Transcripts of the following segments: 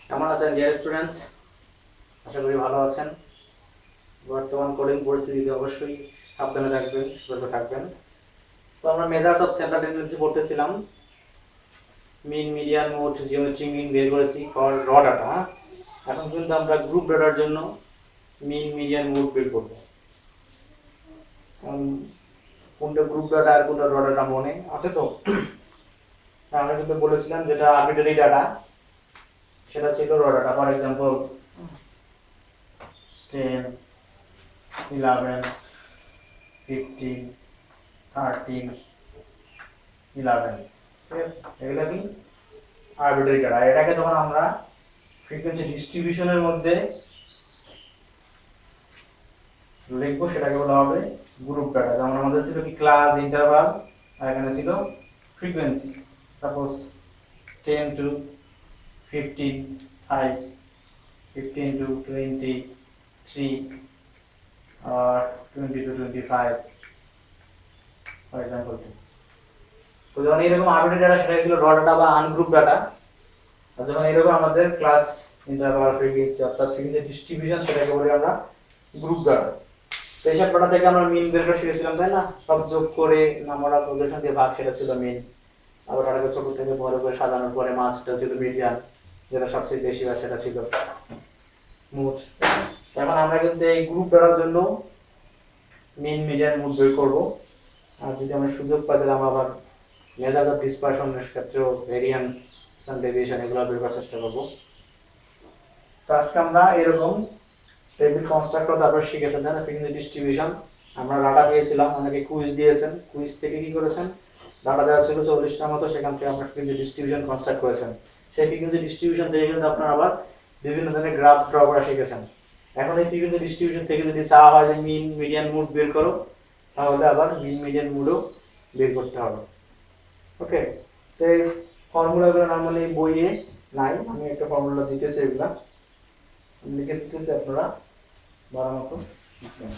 কেমন আছেন dear students? আশা করি ভালো আছেন। বর্তমান কোডিং পরিস্থিতিতে অবশ্যই সাবধানে থাকবেন, সতর্ক থাকবেন। তো আমরা মেজার্স অফ সেন্ট্রাল টেন্ডেন্সি পড়তেছিলাম। Mean, median, mode, geometry mean বের করেছি ফর র ডাটা। এখন কিন্তু আমরা গ্রুপ ডাটার জন্য মিন, মিডিয়ান, মোড বের করব। কোনটা গ্রুপ ডাটা আর কোনটা র ডাটা মনে আছে তো? আমরা কিন্তু বলেছিলাম যেটা আরবিটারি ডাটা সেটা ছিল র ডাটা। ফর এক্সাম্পল 10, 11, 15, 13, 11, ঠিক আছে? এগুলা কি আরবিট্রারি ডাটা। এটাকে যখন আমরা ফ্রিকোয়েন্সি ডিস্ট্রিবিউশনের মধ্যে লিখবো সেটাকে বলা হবে গ্রুপ ডাটা। যেমন আমাদের ছিল কি ক্লাস, ইন্টারভাল, আর এখানে ছিল frequency. Suppose 10 to 15, 5, 15 to 23, or 20 to 25, for example. তো যখন এরকম আরবিট্রারি ডাটা সেটা ছিল র ডাটা বা আনগ্রুপ ডাটা। আর যখন এরকম আমাদের ক্লাস, ইন্টারভাল, ফ্রিকোয়েন্সি অর্থাৎ ফ্রিকোয়েন্সি ডিস্ট্রিবিউশন সেটাকে বলি আমরা গ্রুপ ডাটা। তো এইসব ডাটা থেকে আমরা মিন বের করে শিখেছিলাম, তাই না? সব যোগ করে নাম্বার অফ পপুলেশন দিয়ে ভাগ, সেটা ছিল মিন। আবার ডাটাকে ছোট থেকে বড় করে সাজানোর পরে মাঝটা ছিল মিডিয়ান, যেটা সবচেয়ে বেশি হয় সেটা ছিল মোড। এখন আমরা কিন্তু এই গ্রুপ ডাটার জন্য মিন, মিডিয়ান, মোড বের করব। আর যদি আমরা সুযোগ পাই তাহলে আমরা আবার মেজার অফ ডিসপারশনের ক্ষেত্রেও ভেরিয়েন্স, সাম ডেভিয়েশন এগুলো বের করার চেষ্টা করব। তো আজকে আমরা এরকম টেবিল কনস্ট্রাক্টর তারপর শিখেছেন, তাই না? ফ্রিকোয়েন্সি ডিস্ট্রিবিউশন আমরা ডাটা দিয়েছিলাম, অনেকে কুইজ দিয়েছেন, কুইজ থেকে কি করেছেন, ডাটা দেওয়া ছিল 40টার মতো, সেখান থেকে আমরা ফ্রিকোয়েন্সি ডিস্ট্রিবিউশন কনস্ট্রাক্ট করেছেন। সেই ফ্রিকোয়েন্সি ডিস্ট্রিবিউশন থেকে কিন্তু আপনারা আবার বিভিন্ন ধরনের গ্রাফ ড্র করা শিখেছেন। এখন এই ফ্রিকোয়েন্সি ডিস্ট্রিবিউশন থেকে যদি চাওয়া হয় যে মিন, মিডিয়ান, মোড বের করো, তাহলে আবার মিন, মিডিয়ান, মোডও বের করতে হবে। ওকে, তো এই ফর্মুলাগুলো নর্মালি বইয়ে নাই, আমি একটা ফর্মুলা দিতেছি, এগুলা লিখে দিতেছি, আপনারা বারো মতো শিখবেন।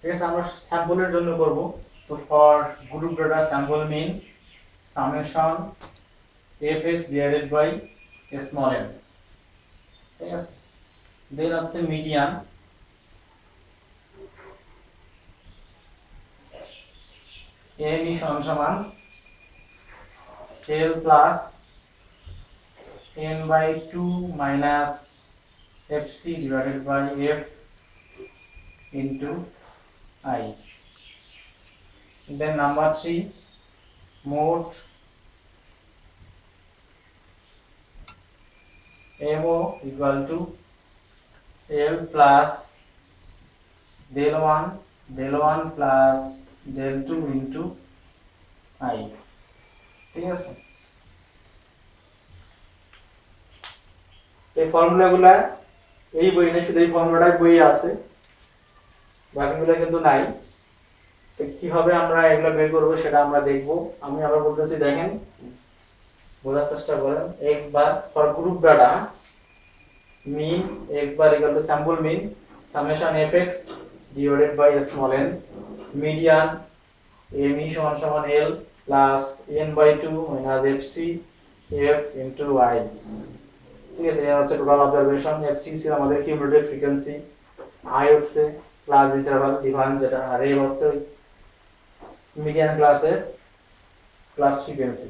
ঠিক আছে, আমরা স্যাম্পলের জন্য করব। তো for group data sample mean summation fx divided by small m, ঠিক আছে? দেন হচ্ছে মিডিয়ান, m সমান সমান l plus n by 2 minus fc divided by f into I. Then number 3, mode mo equal to l plus del 1 plus del 2 into I, ঠিক আছে? এই ফর্মুলাগুলা এই বই নেই, শুধু এই ফর্মুলাটাই বই আছে, বাকিগুলো কিন্তু নাই। তো কিভাবে আমরা এগুলো বের করবো সেটা আমরা দেখবো। আমি আবার বলতেছি, দেখেন, বোঝার চেষ্টা করেন। x bar for group data mean x bar equal to sample mean summation fx divided by small n, median me সমান সমান l plus n by 2 minus fc f into I, ঠিক আছে? এটা হচ্ছে টোটাল অবজারভেশন। fc ছিল আমাদের cumulative frequency, I হচ্ছে class interval difference, যেটা আর m হচ্ছে মিডিয়ান ক্লাসের ক্লাস ফ্রিকোয়েন্সি।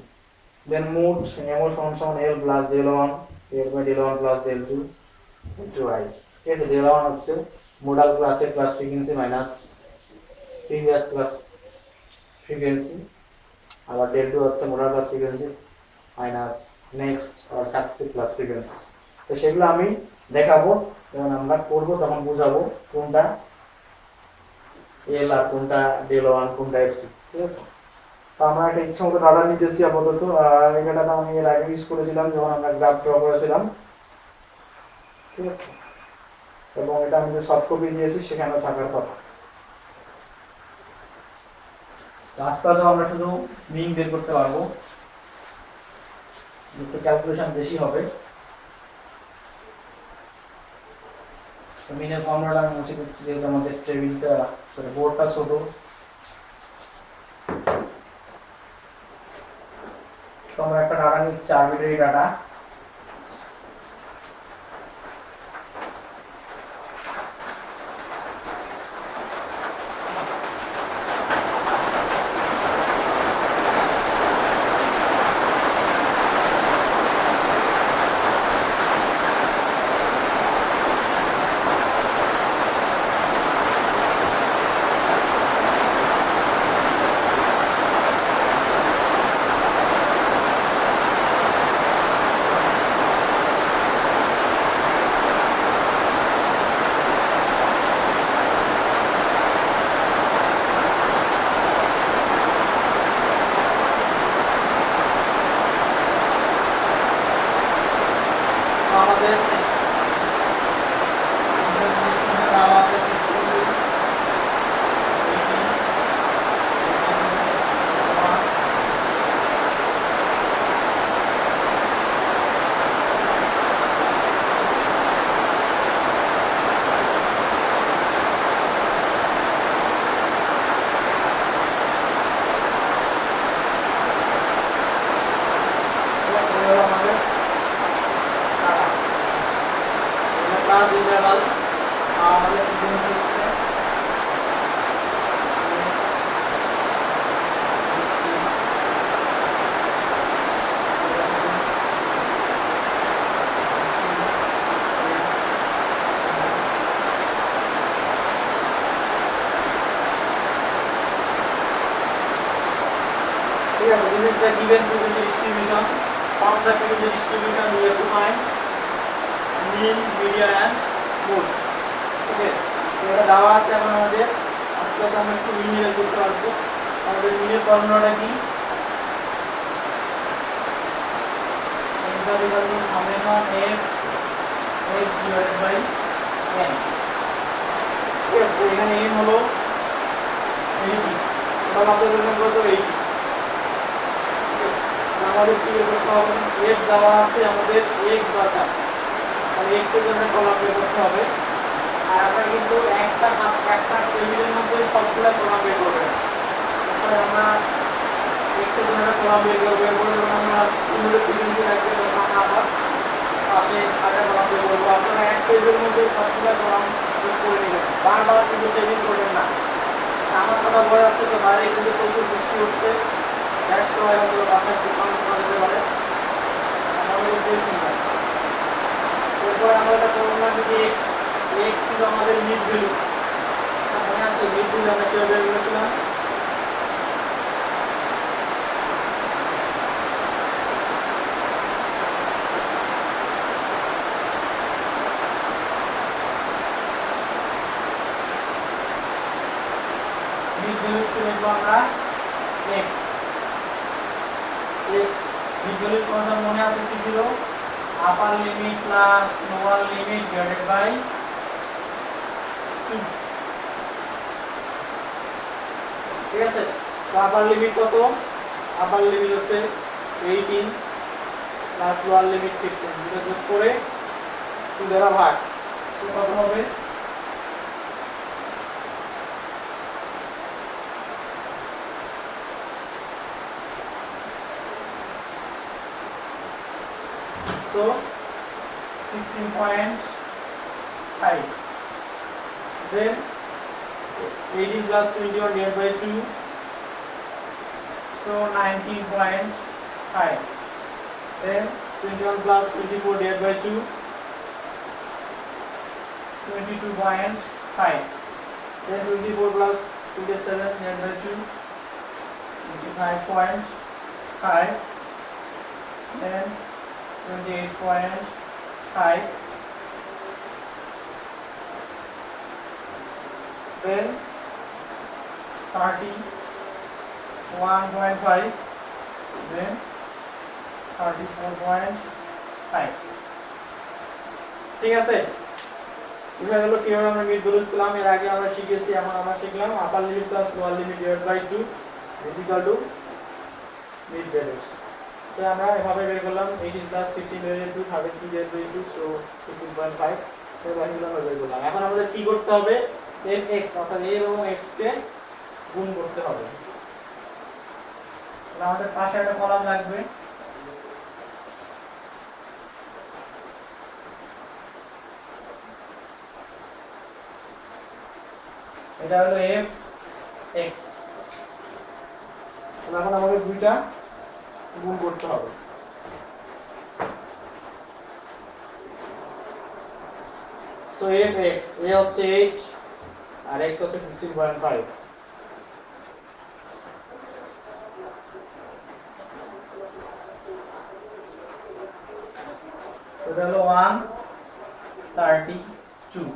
দেন মোড mo সমান সমান l plus del 1 l by del 1 plus del 2 into I, ঠিক আছে? del 1 হচ্ছে মোডাল ক্লাসের class frequency minus previous class frequency, আবার del 2 হচ্ছে modal class frequency minus next আর সাকসেসিভ ক্লাস ফ্রিকোয়েন্সি। তো সেগুলো আমি দেখাবো, যখন আমরা করব তখন বুঝাবো কোনটা এল আর কোনটা del 1 কোনটা এফসি, ঠিক আছে? তো আমরা একটা ইচ্ছা মতো ডাটা নিতেছি আপাতত। এই ডাটাটা আমি এর আগে ইউজ করেছিলাম যখন আমরা গ্রাফ ড্র করেছিলাম, ঠিক আছে? এবং এটা আমি যে সফট কপি দিয়েছি সেখানে থাকার কথা। আজকালও আমরা শুধু মিন বের করতে পারবো, একটু ক্যালকুলেশন বেশি হবে। তো মিনের ফর্মুলাটা আমি মুছে দিচ্ছি, যেহেতু আমাদের টেবিলটা বোর্ডটা ছোট। তো আমরা একটা ডাটা নিচ্ছি, আরবিট্রারি ডাটা। আমাদের ক্লাস ইন্টারভাল আমাদের ফ্রিকোয়েন্সি হচ্ছে ঠিক আছে। this is the given frequency distribution from the frequency distribution we have to find mean, median and mode. ওকে, তো এটা দেওয়া আছে। এখন আমাদের আজকে আমরা একটু মিন বের করতে পারবো। আমাদের মিনের ফর্মুলাটা কি? summation f x divided by n। ঠিক আছে, এখানে n হলো 80, তাহলে আপনাদের জন্য কত 80। আমাদের কি বের করতে হবে? f দেওয়া আছে আমাদের x দরকার, তাহলে x এর জন্য কলাম বের করতে হবে। আর আমরা কিন্তু একটা টেবিলের মধ্যে সবগুলো কলাম বের করব। তারপরে আমরা x এর জন্য একটা কলাম বের করব, এরপর আমরা ইনভার্স ফ্রিকোয়েন্সি রাখবো, তখন আমরা আবার পাশে আরেকটা কলাম বের করব। আপনারা এক টেবিলের মধ্যে সবগুলো কলাম বের করে নেবেন, বারবার কিন্তু টেবিল করবেন না। আমার কথা বলা যাচ্ছে তো, বাইরে কিন্তু প্রচুর বৃষ্টি হচ্ছে, গ্যাস সময় হয়তো বাসায় দোকান করা যেতে পারে, আমাদের বলছি না। এরপরে আমরা এটা করবো না যদি x ছিল আমাদের মিড ভ্যালু, মনে আছে মিড ভ্যালু আমরা কিভাবে বের করেছিলাম? মিড ভ্যালু কে লিখবো আমরা x মিড ভ্যালু কোনটা মনে আছে কি ছিল? Upper limit plus lower limit divided by 2। ঠিক আছে, তো আপার লিমিট কত? আপার লিমিট হচ্ছে 18 প্লাস লোয়ার লিমিট 15, দুটো যোগ করে 2 দ্বারা ভাগ, তো কত হবে? So 16.5, then 18 plus 21 divided by 2, so 19.5, then 21 plus 24 divided by 2, 22.5, then 24 plus 27 divided by 2, 25.5, then 28.5, then 31.5, then 34.5। ঠিক আছে, এটা হলো কিভাবে আমরা মিড ভ্যালুস পেলাম। এর আগে আমরা শিখেছি, এখন আমরা শিখলাম upper limit plus lower limit divide by 2, is equal to mid value. So আমরা এভাবে বের করলাম 18 plus 15 divided to 33 divided by 2 so 16.5 এর ভ্যালুগুলো আমরা বের করলাম। এখন আমাদের কি করতে হবে fx অর্থাৎ a এবং x কে গুণ করতে হবে। তাহলে আমাদের পাশে একটা কলাম লাগবে, এটা হলো fx। এখন আমাদের দুইটা গুণ করতে হবে। সো fx a হচ্ছে 8 আর x হচ্ছে 16.5। এটা হলো 132।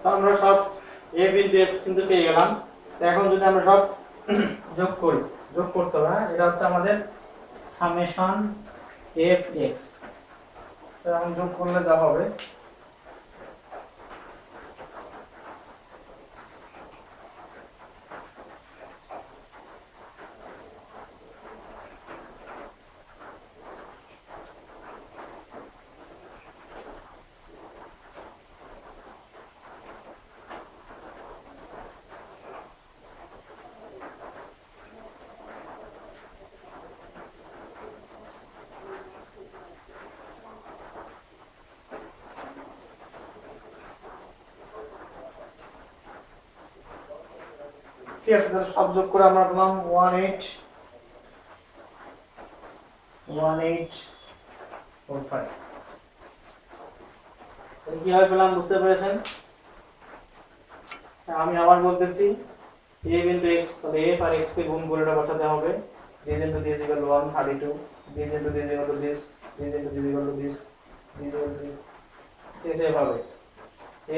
তো আমরা সব a বিন্দু x কিন্তু পেয়ে গেলাম। তো এখন যদি আমরা সব যোগ করি, যোগ করতে হবে, এটা হচ্ছে আমাদের সামেশন fx। তো এখন যোগ করলে যা হবে ঠিক আছে। তাহলে সব যোগ করে আমরা পেলাম 1845। কিভাবে পেলাম বুঝতে পেরেছেন? আমি আবার বলতেছি a বিন্দু x, তাহলে f আর x কে গুণ করে এটা বসাতে হবে। this into this equal to 132, this into this equal to this, this into this equal to this, this equal to this, এভাবে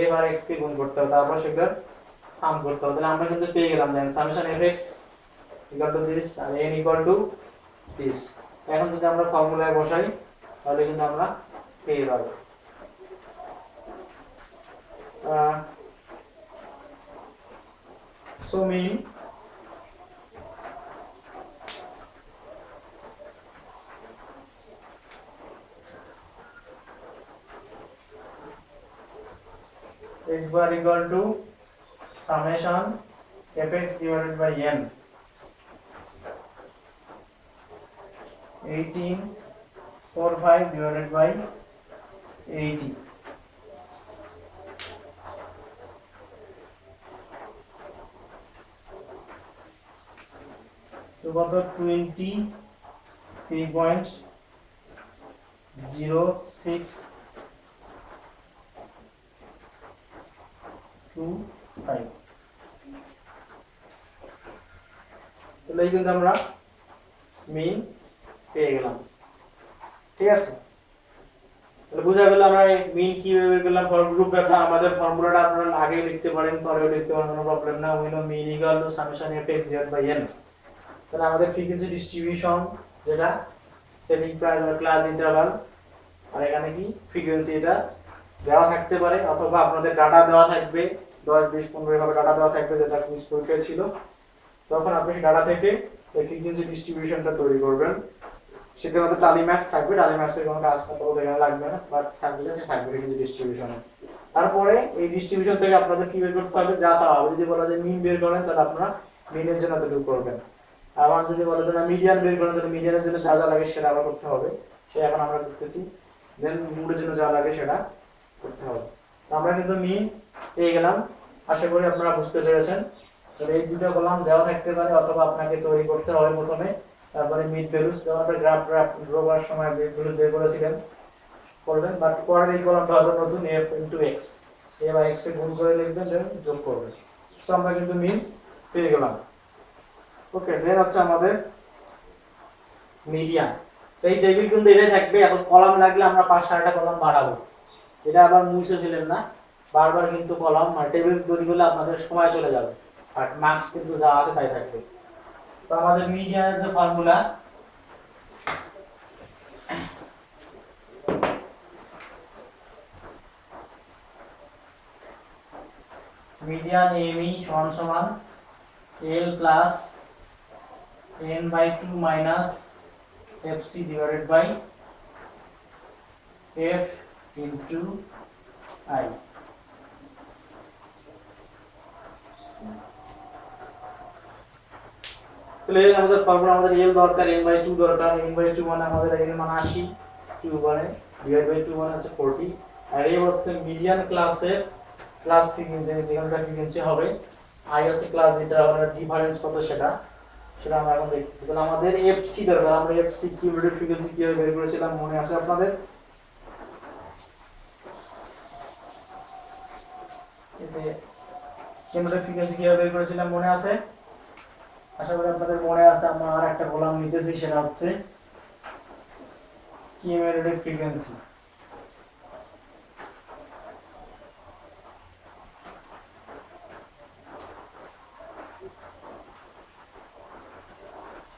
f আর x কে গুণ করতে হবে, তারপর সেটার সাম করতে হবে। তাহলে আমরা কিন্তু পেয়ে গেলাম then summation fx equal to this আর n equal to this। এখন যদি আমরা ফর্মুলায় বসাই তাহলে কিন্তু আমরা পেয়ে যাব। So mean x bar equal to summation fx divided by n 1845 divided by 80। So কত 23.0625। তাহলে এই কিন্তু আমরা মিন পেয়ে গেলাম। ঠিক আছে, তাহলে বোঝা গেল আমরা মিন কিভাবে বের করলাম। ফর গ্রুপ ডাটা আমাদের ফর্মুলাটা আপনারা আগে লিখতে পারেন, পরেও লিখতে পারেন, কোনো প্রবলেম না। We know mean equal to summation fx divided by n। তাহলে আমাদের ফ্রিকোয়েন্সি ডিস্ট্রিবিউশন যেটা সেটিং প্রাইস আর ক্লাস ইন্টারভাল, আর এখানে কি ফ্রিকোয়েন্সি এটা দেওয়া থাকতে পারে, অথবা আপনাদের ডাটা দেওয়া থাকবে 10 20 15 এভাবে ডাটা দেওয়া থাকবে, যেটা কুইজ পরীক্ষায় ছিল। তখন আপনি ডাটা থেকে এই ফ্রিকোয়েন্সি ডিস্ট্রিবিউশনটা তৈরি করবেন। সেটার মধ্যে টালি ম্যাক্স থাকবে, টালি ম্যাক্সের কোনো কাজ এখানে লাগবে না, বাট থাকলে থাকবে ফ্রিকোয়েন্সি ডিস্ট্রিবিউশনে। তারপরে এই ডিস্ট্রিবিউশন থেকে আপনাদের কি বের করতে হবে, যা চাওয়া হবে। যদি বলা যায় মিন বের করেন, তাহলে আপনারা মিনের জন্য এতটুকু করবেন। আবার যদি বলা যায় মিডিয়ান বের করেন, তাহলে মিডিয়ানের জন্য যা যা লাগে সেটা আবার করতে হবে, সেটা এখন আমরা করতেছি। দেন মুডের জন্য যা লাগে সেটা করতে হবে। আমরা কিন্তু মিন পেয়ে গেলাম, আশা করি আপনারা বুঝতে পেরেছেন। তবে এই দুটো কলাম দেওয়া থাকতে পারে, অথবা আপনাকে তৈরি করতে হবে প্রথমে। তারপরে মিড ভ্যালুস, যেমন আমরা গ্রাফ ড্র করার সময় মিড ভ্যালুস বের করেছিলেন করবেন, বাট পরের এই কলামটা হবে নতুন f * x, a বা x এ গুণ করে লিখবেন, দেন যোগ করবেন। সো আমরা কিন্তু মিন পেয়ে গেলাম। ওকে, দেন হচ্ছে আমাদের মিডিয়ান। এই টেবিল কিন্তু এটাই থাকবে। এখন কলাম লাগলে আমরা 5-6টা কলাম বাড়াবো, এটা আবার মুছে ফেলেন না, বারবার কিন্তু কলাম আর টেবিল তৈরি করলে আপনাদের সময় চলে যাবে, আর মার্কস কিন্তু যা আছে তাই থাকবে। তো আমাদের মিডিয়ানের যে ফর্মুলা, মিডিয়ান এমই সমান l plus n/2 minus fc divided by f into i। তাহলে আমাদের ফর্মুলা, আমাদের l দরকার, n/2 দরকার। n/2 মানে আমাদের n মানে 80, 2 মানে ডিভাইড বাই 2 মানে হচ্ছে 40। আর এই হচ্ছে মিডিয়ান ক্লাসের ক্লাস ফ্রিকোয়েন্সি, যেখানটা ফ্রিকোয়েন্সি হবে। i আছে ক্লাস, এটা আমরা ডিফারেন্স কত সেটা আমরা এখন দেখতেছি। তাহলে আমাদের fc দরকার। আমরা fc কিউবের ফ্রিকোয়েন্সি কিভাবে বের করেছিলাম মনে আছে আপনাদের? এই যে কিউবের ফ্রিকোয়েন্সি কিভাবে বের করেছিলাম মনে আছে? আশা করি আপনাদের মনে আছে। আমরা আর একটা কলাম নিতেছি, সেটা হচ্ছে কিউবের ফ্রিকোয়েন্সি।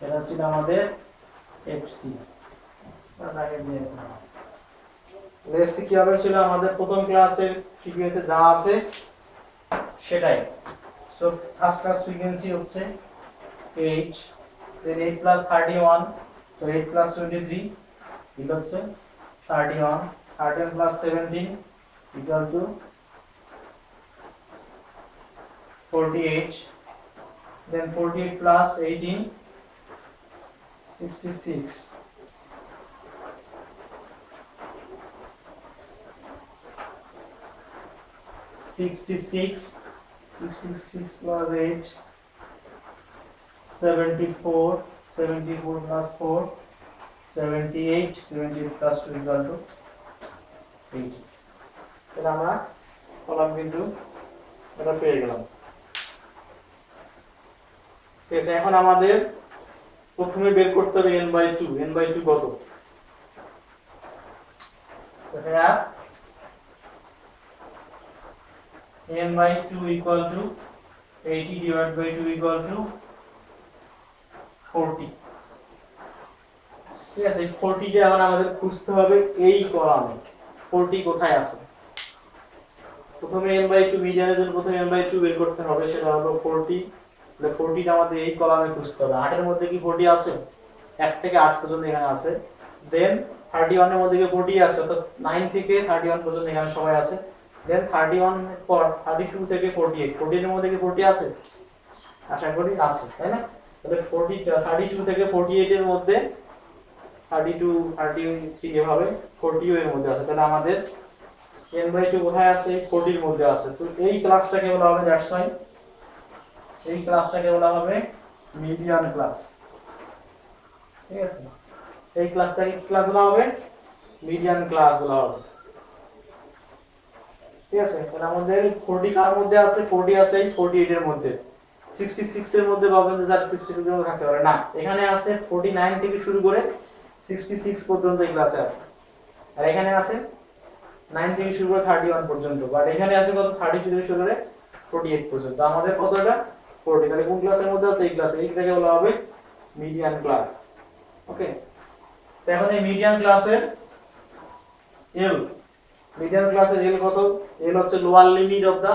এটা ছিল আমাদের fc। fc কি হবে ছিল আমাদের প্রথম ক্লাসের ফ্রিকোয়েন্সি যা আছে সেটাই। সো ফার্স্ট ক্লাস ফ্রিকোয়েন্সি হচ্ছে 8, then 8 plus 31, so 8 plus 23 equal to 31, 31 plus 17 equal to 48, then 48 plus 18 66, 66 plus 8 74, 74 plus 4 78, 78 plus 2 equal to 80। তাহলে আমরা কলাম কিন্তু এটা পেয়ে গেলাম। ঠিক আছে, এখন আমাদের প্রথমে বের করতে হবে n/2। n/2 কত? এটা n/2 equal to 80 divided by 2 equal to 40। ঠিক আছে, এই 40 টা এখন আমাদের খুঁজতে হবে এই কলামে 40 কোথায় আছে। প্রথমে n/2 মিডিয়ানের জন্য প্রথমে n/2 বের করতে হবে, সেটা হলো 40। তাহলে 40 টা আমাদের এই কলামে খুঁজতে হবে। 8 এর মধ্যে কি 40 আছে? 1 থেকে 8 পর্যন্ত এখানে আছে। দেন 31 এর মধ্যে কি 40 আছে? অর্থাৎ 9 থেকে 31 পর্যন্ত এখানে সবাই আছে। দেন 31 পর 32 থেকে 48, 40 এর মধ্যে কি 40 আছে? আশা করি আছে, তাই না? তাহলে 32 থেকে 48 এর মধ্যে 32 33 এভাবে 40 এর মধ্যে আছে। তাহলে আমাদের n/2 কোথায় আছে? 40 এর মধ্যে আছে। তো এই ক্লাসটাকে বলা হবে, দ্যাটস ওয়াই এই ক্লাসটাকে বলা হবে মিডিয়ান ক্লাস। ঠিক আছে, এই ক্লাসটাকে কি ক্লাস বলা হবে? মিডিয়ান ক্লাস বলা হবে। ঠিক আছে, তাহলে আমাদের 40 কার মধ্যে আছে? 40 আছে এই 48 এর মধ্যে। 66 এর মধ্যে পাবেন যে স্যার 66 এর মধ্যে থাকতে পারে না, এখানে আছে 49 থেকে শুরু করে 66 পর্যন্ত এই ক্লাসে আছে। আর এখানে আছে 9 থেকে শুরু করে 31 পর্যন্ত, বাট এখানে আছে কত? 32 থেকে শুরু করে 48 পর্যন্ত। আমাদের কতটা? 40। তাহলে কোন ক্লাসের মধ্যে আছে? এই ক্লাসে। এইটাকে বলা হবে মিডিয়ান ক্লাস। ওকে, তো এখন এই মিডিয়ান ক্লাসের এল, মিডিয়ান ক্লাসের এল কত? এল হচ্ছে lower limit of the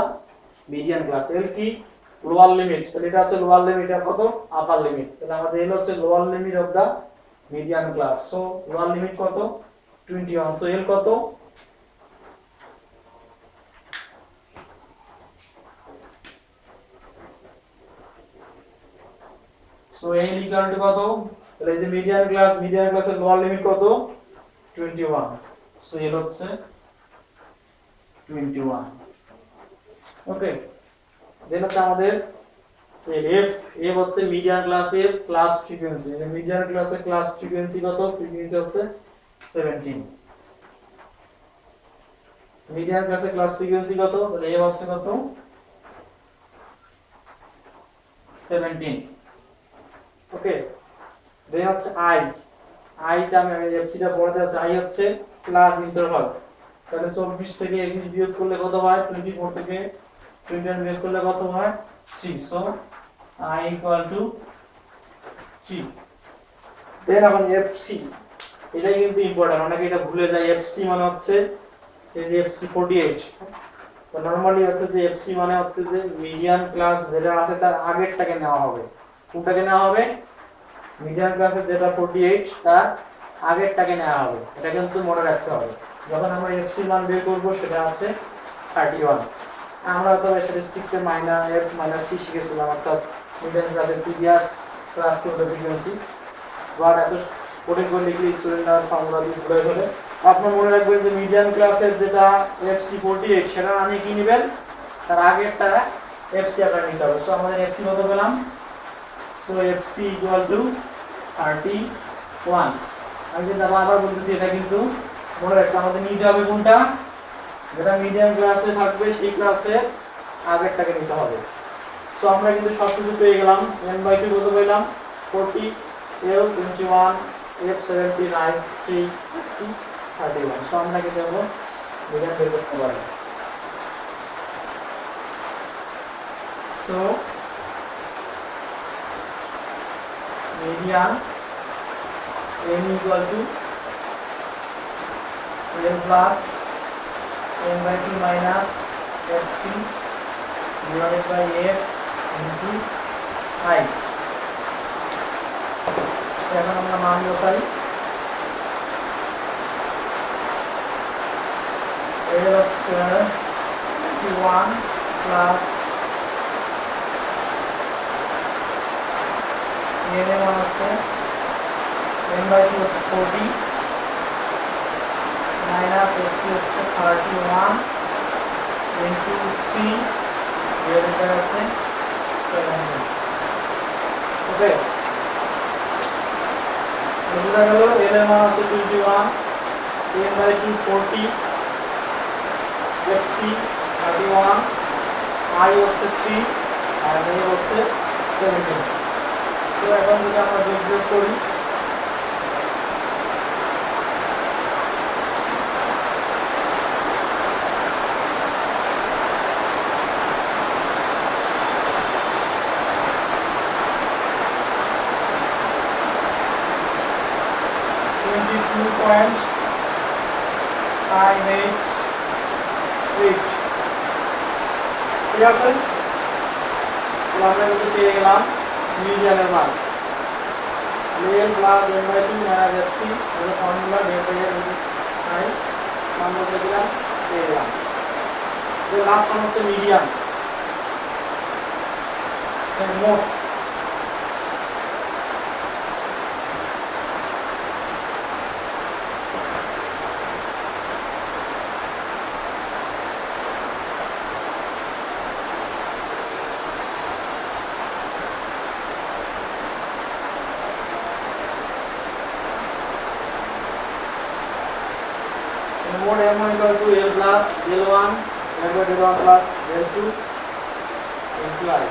median class. L কি? Lower limit. তাহলে এটা হচ্ছে লোয়ার লিমিট, আর কত? Upper limit. তাহলে আমাদের এল হচ্ছে lower limit of the median class. So lower limit কত? 21। সো এল কত? সো এল ইকুয়াল টু কত? তাহলে এই যে মিডিয়ান ক্লাসের লোয়ার লিমিট কত? 21। সো এল হচ্ছে 21। ওকে, দেন হচ্ছে আমাদের এফ, এফ হচ্ছে মিডিয়ান ক্লাসের ক্লাস ফ্রিকোয়েন্সি। যে মিডিয়ান ক্লাসের ক্লাস ফ্রিকোয়েন্সি কত? ফ্রিকোয়েন্সি হচ্ছে 17। মিডিয়ান ক্লাসের ক্লাস ফ্রিকোয়েন্সি কত? তাহলে এফ হচ্ছে কত? 17। ওকে, দেন হচ্ছে আই, আইটা আমি এফসিটা পড়াতে আছে। আই হচ্ছে ক্লাস ইন্টারভাল। তাহলে 24 থেকে 21 বিয়োগ করলে কত হয়? 24 থেকে 21 বিয়োগ করলে কত হয়? 3। So I equal to 3। দেন এখন এফসি, এটা কিন্তু ইম্পর্টেন্ট, অনেকে এটা ভুলে যায়। এফসি মানে হচ্ছে এই যে এফসি 48। তো নরমালি হচ্ছে যে এফসি মানে হচ্ছে যে মিডিয়ান ক্লাস যেটা আছে তার আগেরটাকে নেওয়া হবে। কোনটাকে নেওয়া হবে? মিডিয়ান ক্লাসের যেটা 48 তার আগেরটাকে নেওয়া হবে। এটা কিন্তু মনে রাখতে হবে। যখন আমরা এফসি মান বের করব সেটা হচ্ছে 31। আমরা তো স্ট্যাটিস্টিক্সে এফ সি শিখেছিলাম, অর্থাৎ মিডিয়ান ক্লাসের previous class to frequency. But এত কোডিং করে লিখলে স্টুডেন্ট আর ফর্মুলা দিয়ে ভুলে গেলে আপনি মনে রাখবেন যে মিডিয়ান ক্লাসের যেটা এফসি 48 সেটা আমি কি নেবেন? তার আগেরটা এফসি আপনার নিতে হবে। সো আমাদের এফসি কত পেলাম? So FC equal to 31। আমি যেটা বারবার বলতেছি এটা কিন্তু মনে রাখতে আমাদের নিতে হবে কোনটা? যেটা মিডিয়াম ক্লাসে থাকবে সেই ক্লাসে আগেরটাকে নিতে হবে। সো আমরা কিন্তু সবকিছু পেয়ে গেলাম। n/2 কত পেলাম? 40, l 21, f 79, 3, c 31। সো আমরা কিন্তু এখন মিডিয়াম বের করতে পারি। So median n equal to l plus n/2 minus fc divided by f into I। এখন আমরা মান বসাই। l হচ্ছে 21 প্লাস n এর মান হচ্ছে n/2 হচ্ছে 40 মাইনাস fc হচ্ছে 31 into 3 এর উপর আছে 70। ওকে, বুঝা গেল। এর মান হচ্ছে 21, n/2 40, fc 31, I হচ্ছে 3 আর a হচ্ছে 17। তো এখন যদি আমরা যোগ করি ঠিক আছে। আমরা কিন্তু পেয়ে গেলাম মিডিয়ানের মান l plus n/2 minus fc এর ফর্মুলা ডেল্টা এর আই মান বলতে দিলাম, পেয়ে গেলাম। যে লাস্ট মান হচ্ছে মিডিয়ান মোট। Mode m1 equal to l plus l1 l1 plus l2 into I।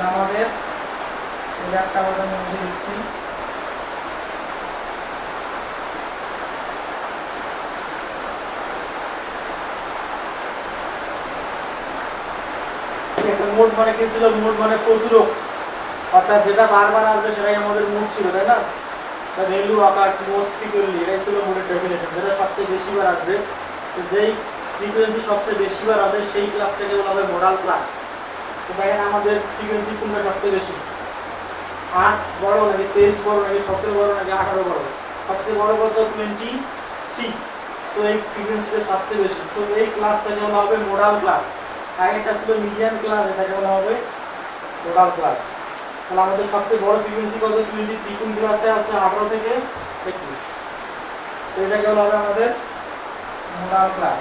আমাদের এটা একটা আমাদের মধ্যে দিচ্ছি। ঠিক আছে, মোড মানে কি ছিল? মোড মানে প্রচুরক, অর্থাৎ যেটা বারবার আসবে সেটাই আমাদের মোড ছিল, তাই না? The value occurs most frequently, এটাই ছিল মোডের ডেফিনেশন, যেটা সবচেয়ে বেশি বার আসবে। তো যেই ফ্রিকোয়েন্সি সবচেয়ে বেশি বার হবে সেই ক্লাসটাকে বলা হবে মোডাল ক্লাস। তো দেখেন আমাদের ফ্রিকোয়েন্সি কোনটা সবচেয়ে বেশি, 8 বড় নাকি 23 বড় নাকি 17 বড় নাকি 18 বড়? সবচেয়ে বড় কত? 23। সো এই ফ্রিকোয়েন্সিটা সবচেয়ে বেশি, সো এই ক্লাসটাকে বলা হবে মোডাল ক্লাস। আগেরটা ছিল মিডিয়ান ক্লাস, এটাকে বলা হবে মোডাল ক্লাস। তাহলে আমাদের সবচেয়ে বড় ফ্রিকোয়েন্সি কত? 23। কোন ক্লাসে আছে? 18 থেকে 21। তো এটাকে বলা হবে আমাদের মোডাল ক্লাস।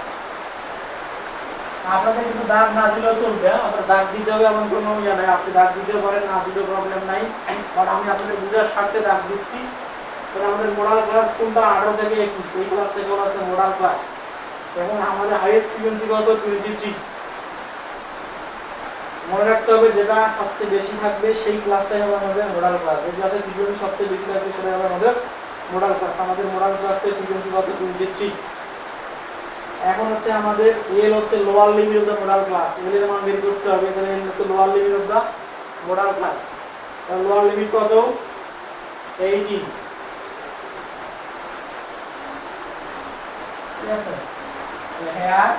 আপনাদের কিন্তু দাগ না দিলেও চলবে, আপনার দাগ দিতে হবে এমন কোনো ইয়ে নাই, আপনি দাগ দিতে পারেন, না দিলেও প্রবলেম নাই, বাট আমি আপনাদের বুঝার স্বার্থে দাগ দিচ্ছি। তাহলে আমাদের মোডাল ক্লাস কোনটা? 18 থেকে 21, এই ক্লাসটাকে বলা হচ্ছে মোডাল ক্লাস। এখন আমাদের হাইয়েস্ট ফ্রিকোয়েন্সি কত? 23। মনে রাখতে হবে যেটা সবচেয়ে বেশি থাকবে সেই ক্লাসটাই হবে আমাদের মোডাল ক্লাস। যে ক্লাসে ফ্রিকোয়েন্সি সবচেয়ে বেশি থাকবে সেটা হবে আমাদের মোডাল ক্লাস। আমাদের মোডাল ক্লাসের ফ্রিকোয়েন্সি কত? 23। এখন হচ্ছে আমাদের এল হচ্ছে lower limit of the modal class, L এর মান বের করতে হবে। তাহলে এল হচ্ছে lower limit of the modal class. তাহলে লোয়ার লিমিট কত? 18। ঠিক আছে, here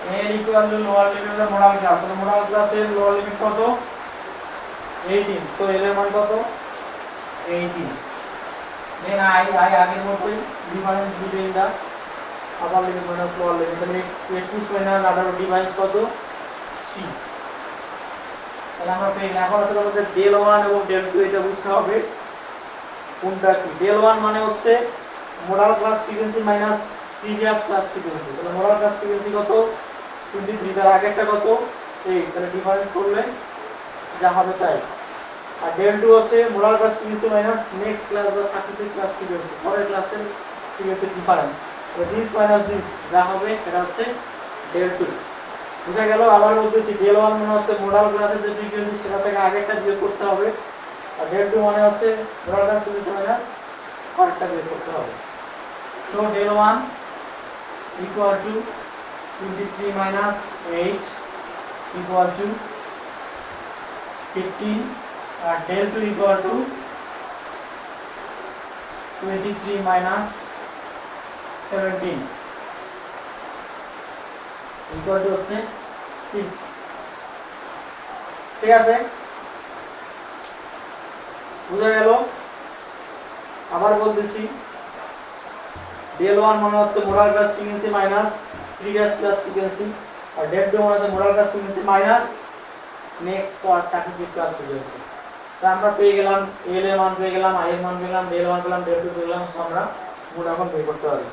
L equal to lower limit of the modal class, তাহলে modal class এর lower limit কত? 18। সো L এর মান কত? 18। দেন I আগের মতই difference between the upper limit minus lower limit, তাহলে 21 মাইনাস 18 ডিভাইস কত? 3। তাহলে আমরা পেয়ে গেলাম। এখন আসলে আমাদের ডেল 1 এবং ডেল 2 এটা বুঝতে হবে কোনটা কি। ডেল 1 মানে হচ্ছে modal class frequency minus previous class frequency. তাহলে মোডাল ক্লাস ফ্রিকোয়েন্সি কত? 23। তার আগেরটা কত? 8। তাহলে ডিফারেন্স করলে যা হবে তাই। আর ডেল 2 হচ্ছে modal class frequency minus next class বা সাকসেসিভ ক্লাস ফ্রিকোয়েন্সি, পরের ক্লাসের ফ্রিকোয়েন্সি ডিফারেন্স। তো দিস মাইনাস দিস যা হবে এটা হচ্ছে ডেল 2। বুঝা গেল? আবার বলতেছি ডেল 1 মানে হচ্ছে মোডাল ক্লাসের যে ফ্রিকোয়েন্সি সেটা থেকে আগেরটা বিয়োগ করতে হবে, আর ডেল 2 মানে হচ্ছে মোডাল ক্লাস ফ্রিকোয়েন্সি মাইনাস পরেরটা বিয়োগ করতে হবে। So del 1 equal to 23 minus 8 equal to 15, and del 2 equal to 23 minus 17 equal to হচ্ছে 6। ঠিক আছে, বুঝা গেল? আবার বলতেছি del 1 মানে হচ্ছে modal class frequency minus previous class frequency, আর del 2 মানে হচ্ছে modal class frequency minus next আর সাকসেসিভ ক্লাস ফ্রিকোয়েন্সি। তো আমরা পেয়ে গেলাম এল এর মান পেয়ে গেলাম, আই এর মান পেলাম, del 1 পেলাম, del 2 পেলাম। সো আমরা মোড এখন বের করতে পারি।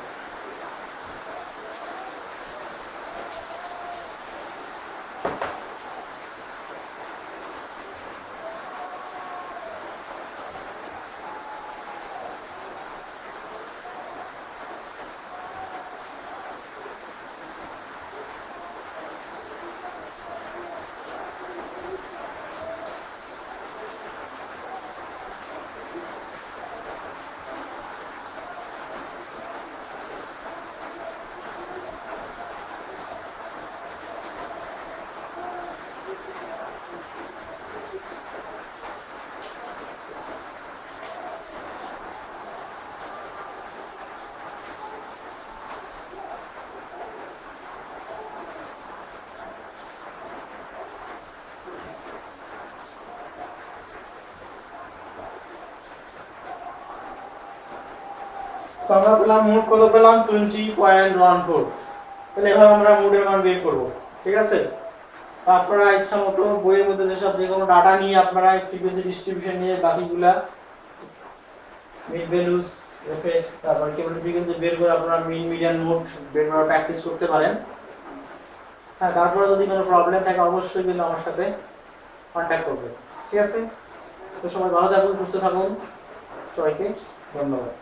সো আমরা পেলাম মোড কত? পেলাম 20.14। তাহলে এভাবে আমরা মোডের মান বের করব। ঠিক আছে, তো আপনারা ইচ্ছা মতো বইয়ের মধ্যে যেসব যে কোনো ডাটা নিয়ে আপনারা ফ্রিকোয়েন্সি ডিস্ট্রিবিউশন নিয়ে বাকিগুলা মিড ভ্যালুস এফএক্স তারপর কেবল ফ্রিকোয়েন্সি বের করে আপনারা মিন মিডিয়ান মোড বের করার প্র্যাকটিস করতে পারেন। হ্যাঁ, তারপরে যদি কোনো প্রবলেম থাকে অবশ্যই কিন্তু আমার সাথে কন্ট্যাক্ট করবেন। ঠিক আছে, তো সবাই ভালো থাকুন, সুস্থ থাকুন, সবাইকে ধন্যবাদ।